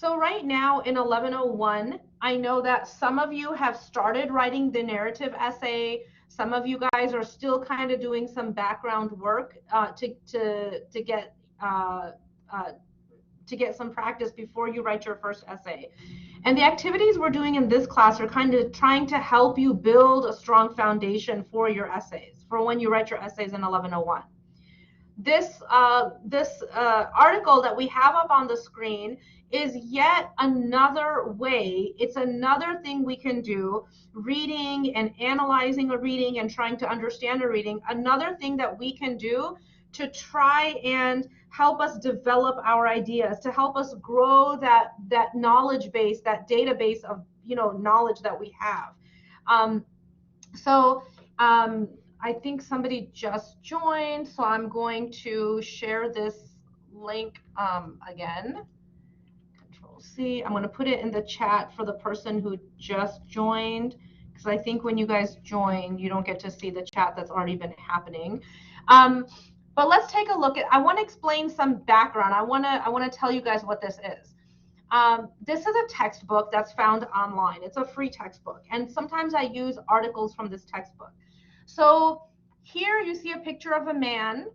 So right now in 1101, I know that some of you have started writing the narrative essay. Some of you guys are still kind of doing some background work uh, uh, to get some practice before you write your first essay. And the activities we're doing in this class are kind of trying to help you build a strong foundation for your essays, for when you write your essays in 1101. This article that we have up on the screen is yet another way. It's another thing we can do, reading and analyzing a reading and trying to understand a reading. Another thing that we can do to try and help us develop our ideas, to help us grow that knowledge base, that database of knowledge that we have. Um, so I think somebody just joined, so I'm going to share this link again. Control C. I'm going to put it in the chat for the person who just joined, because I think when you guys join, you don't get to see the chat that's already been happening. But let's take a look at. I want to explain some background. I want to tell you guys what this is. This is a textbook that's found online. It's a free textbook, and sometimes I use articles from this textbook. So here you see a picture of a man.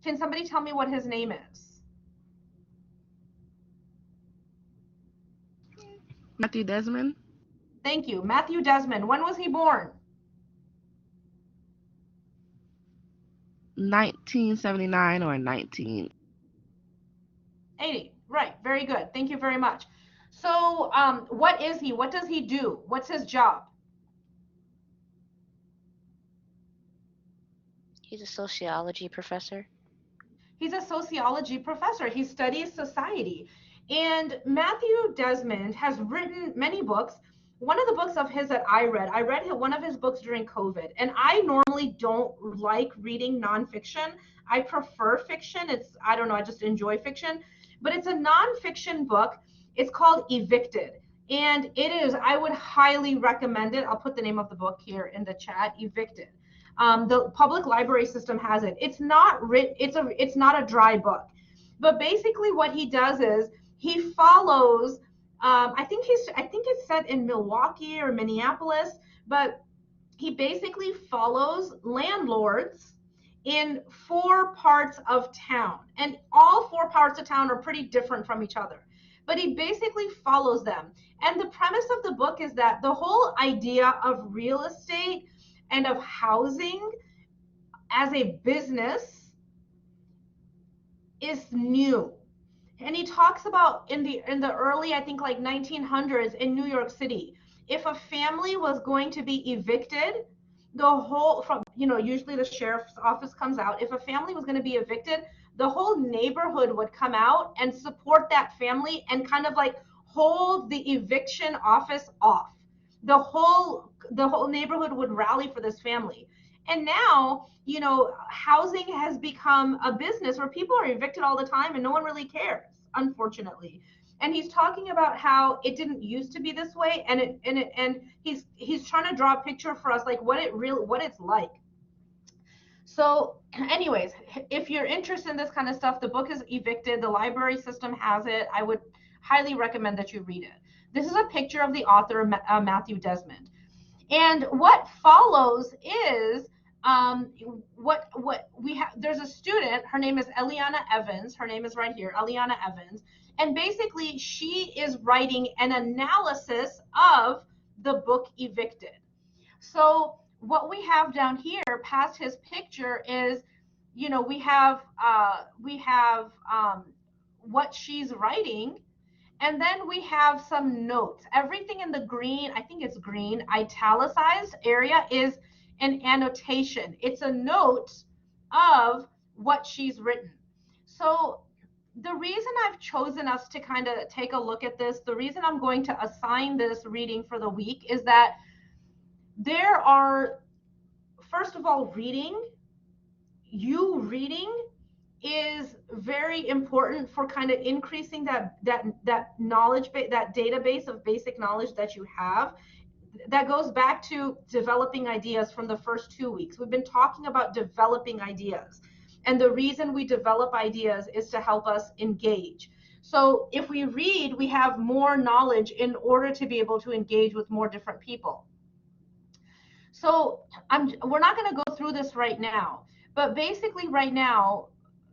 Can somebody tell me what his name is? Matthew Desmond. Thank you. Matthew Desmond. When was he born? 1979 or 1980. Right. Very good. Thank you very much. So what is he? What does he do? What's his job? He's a sociology professor. He's a sociology professor. He studies society. And Matthew Desmond has written many books. One of the books of his that I read one of his books during COVID. And I normally don't like reading nonfiction. I prefer fiction. I don't know, I just enjoy fiction. But it's a nonfiction book. It's called Evicted. And I would highly recommend it. I'll put the name of the book here in the chat, Evicted. The public library system has it. It's not a dry book, but basically what he does is he follows. I think it's set in Milwaukee or Minneapolis, but he basically follows landlords in 4 parts of town, and all 4 parts of town are pretty different from each other. But he basically follows them, and the premise of the book is that the whole idea of real estate and of housing as a business is new. And he talks about in the early, I think like 1900s in New York City, if a family was going to be evicted, usually the sheriff's office comes out. If a family was going to be evicted, the whole neighborhood would come out and support that family and kind of like hold the eviction office off. The whole neighborhood would rally for this family. And now, housing has become a business where people are evicted all the time and no one really cares, unfortunately. And he's talking about how it didn't used to be this way, and he's trying to draw a picture for us, like what it's like. So anyways, if you're interested in this kind of stuff, the book is Evicted. The library system has it. I would highly recommend that you read it. This is a picture of the author, Matthew Desmond. And what follows is what we have. There's a student, her name is Eliana Evans. Her name is right here, Eliana Evans. And basically she is writing an analysis of the book Evicted. So what we have down here past his picture is, we have what she's writing. And then we have some notes. Everything in the green, I think it's green, italicized area is an annotation. It's a note of what she's written. So the reason I've chosen us to kind of take a look at this, the reason I'm going to assign this reading for the week is that there are, first of all, reading is very important for kind of increasing that knowledge base, that database of basic knowledge that you have. That goes back to developing ideas from the first 2 weeks. We've been talking about developing ideas, and the reason we develop ideas is to help us engage. So if we read, we have more knowledge in order to be able to engage with more different people. So we're not going to go through this right now, but basically right now,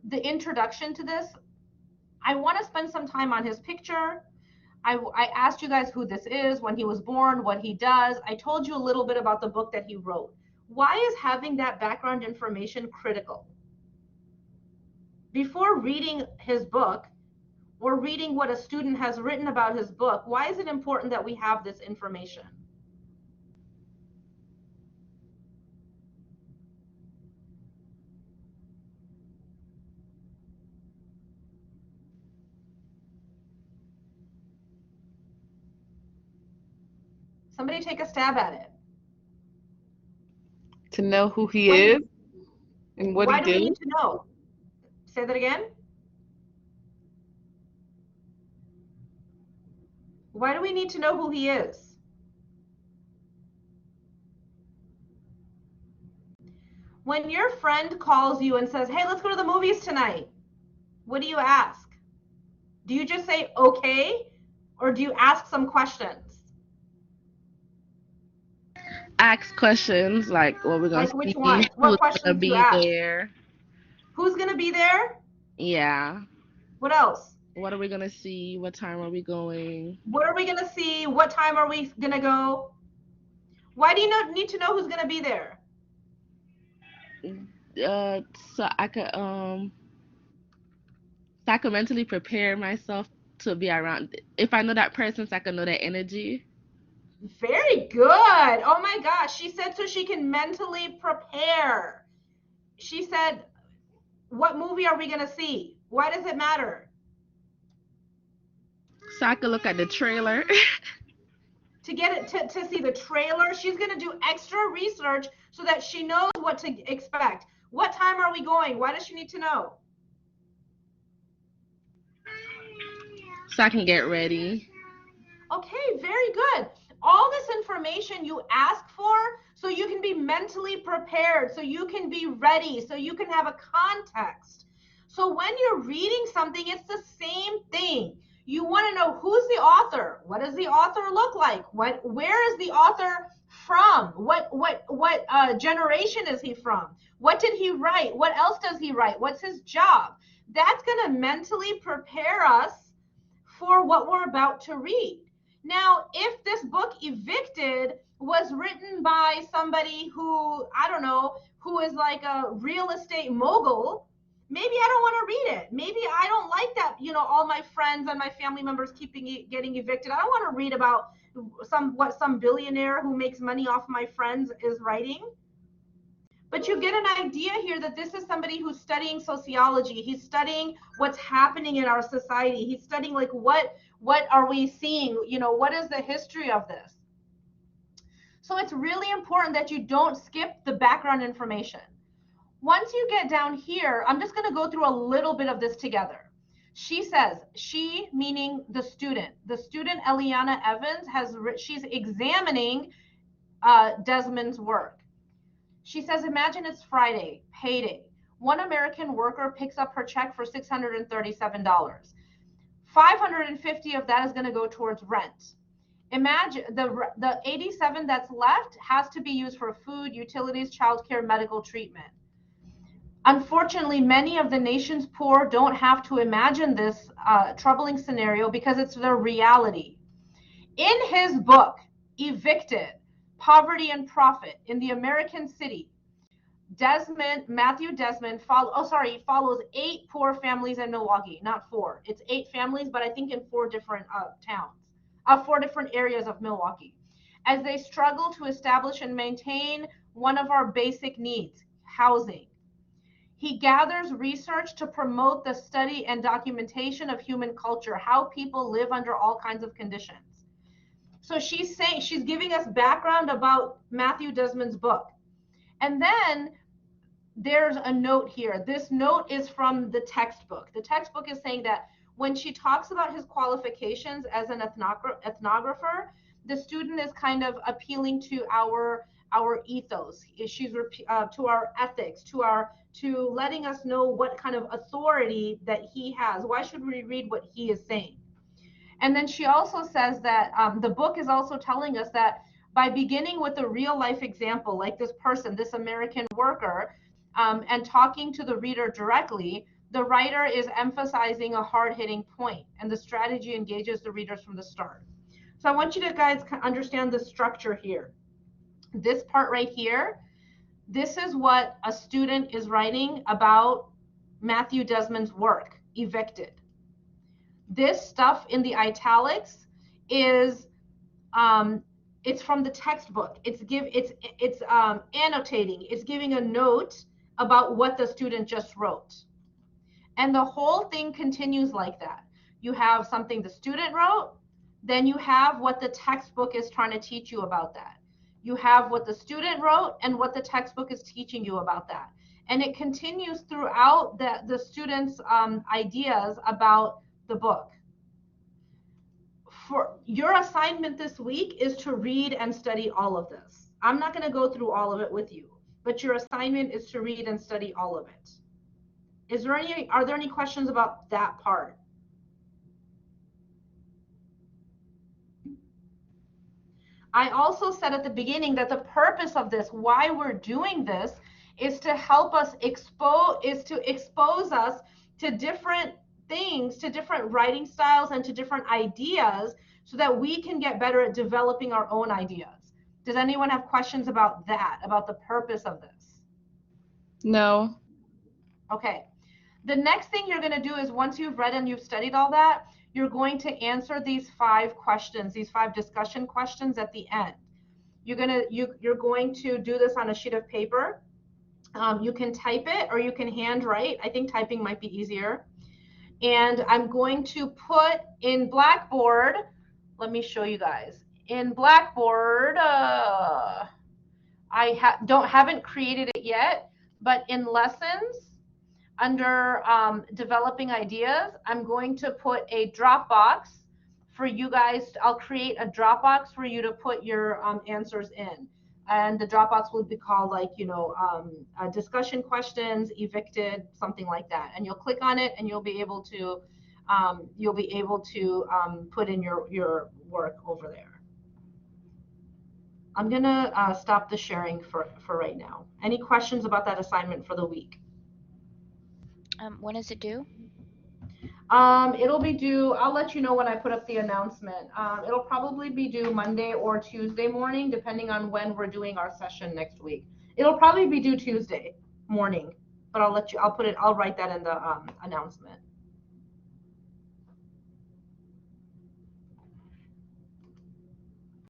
the introduction to this, I want to spend some time on his picture. I asked you guys who this is, when he was born, what he does. I told you a little bit about the book that he wrote. Why is having that background information critical? Before reading his book or reading what a student has written about his book, why is it important that we have this information? Somebody take a stab at it. To know who he is and what he Why do we did. need to know? Say that again. Why do we need to know who he is? When your friend calls you and says, hey, let's go to the movies tonight, what do you ask? Do you just say, okay, or do you ask some questions? Ask questions like what we're gonna Like which see, one? who's What gonna questions do you be ask? there. Who's gonna be there? Yeah. What else? What are we gonna see? What time are we going? What are we gonna see? What time are we gonna go? Why do you need to know who's gonna be there? So I could mentally prepare myself to be around. If I know that person, so I can know their energy. Very good. Oh my gosh. She said so she can mentally prepare. She said, what movie are we going to see? Why does it matter? So I could look at the trailer. To get it to see the trailer, she's going to do extra research so that she knows what to expect. What time are we going? Why does she need to know? So I can get ready. Okay, very good. All this information you ask for so you can be mentally prepared, so you can be ready, so you can have a context. So when you're reading something, it's the same thing. You want to know who's the author. What does the author look like? Where is the author from? What generation is he from? What did he write? What else does he write? What's his job? That's going to mentally prepare us for what we're about to read. Now, if this book, Evicted, was written by somebody who, I don't know, who is like a real estate mogul, maybe I don't want to read it. Maybe I don't like that, all my friends and my family members getting evicted. I don't want to read about some billionaire who makes money off my friends is writing. But you get an idea here that this is somebody who's studying sociology. He's studying what's happening in our society. He's studying like what are we seeing? What is the history of this? So it's really important that you don't skip the background information. Once you get down here, I'm just going to go through a little bit of this together. She says, she meaning the student Eliana Evans she's examining Desmond's work. She says, imagine it's Friday, payday. One American worker picks up her check for $637. $550 of that is going to go towards rent. Imagine the $87 that's left has to be used for food, utilities, childcare, medical treatment. Unfortunately, many of the nation's poor don't have to imagine this troubling scenario because it's their reality. In his book, Evicted, Poverty and Profit in the American City, Matthew Desmond follows 8 poor families in Milwaukee, not 4. It's 8 families, but I think in 4 different towns, 4 different areas of Milwaukee, as they struggle to establish and maintain one of our basic needs, housing. He gathers research to promote the study and documentation of human culture, how people live under all kinds of conditions. So she's giving us background about Matthew Desmond's book. And then there's a note here. This note is from the textbook. The textbook is saying that when she talks about his qualifications as an ethnographer, the student is kind of appealing to our our ethos. To our ethics, to letting us know what kind of authority that he has. Why should we read what he is saying? And then she also says that the book is also telling us that by beginning with a real life example, like this person, this American worker, and talking to the reader directly, the writer is emphasizing a hard-hitting point, and the strategy engages the readers from the start. So I want you to guys understand the structure here. This part right here, this is what a student is writing about Matthew Desmond's work, Evicted. This stuff in the italics is it's from the textbook. It's annotating. It's giving a note about what the student just wrote. And the whole thing continues like that. You have something the student wrote, then you have what the textbook is trying to teach you about that. You have what the student wrote and what the textbook is teaching you about that. And it continues throughout the students' ideas about the book. For your assignment this week is to read and study all of this. I'm not going to go through all of it with you, but your assignment is to read and study all of it. Are there any questions about that part? I also said at the beginning that the purpose of this, why we're doing this, is to help us expose us to different things, to different writing styles and to different ideas, so that we can get better at developing our own ideas. Does anyone have questions about that, about the purpose of this? No. Okay. The next thing you're going to do is, once you've read and you've studied all that, you're going to answer these 5 questions, these 5 discussion questions at the end. You're going to do this on a sheet of paper. You can type it or you can handwrite. I think typing might be easier. And I'm going to put in Blackboard, let me show you guys. In Blackboard, haven't created it yet, but in lessons, under developing ideas, I'm going to put a Dropbox for you guys. I'll create a Dropbox for you to put your answers in. And the Dropbox will be called, like, discussion questions, evicted, something like that. And you'll click on it and you'll be able to put in your work over there. I'm gonna stop the sharing for right now. Any questions about that assignment for the week? When is it due? It'll be due, I'll let you know when I put up the announcement. It'll probably be due Monday or Tuesday morning, depending on when we're doing our session next week. It'll probably be due Tuesday morning, but I'll write that in the announcement.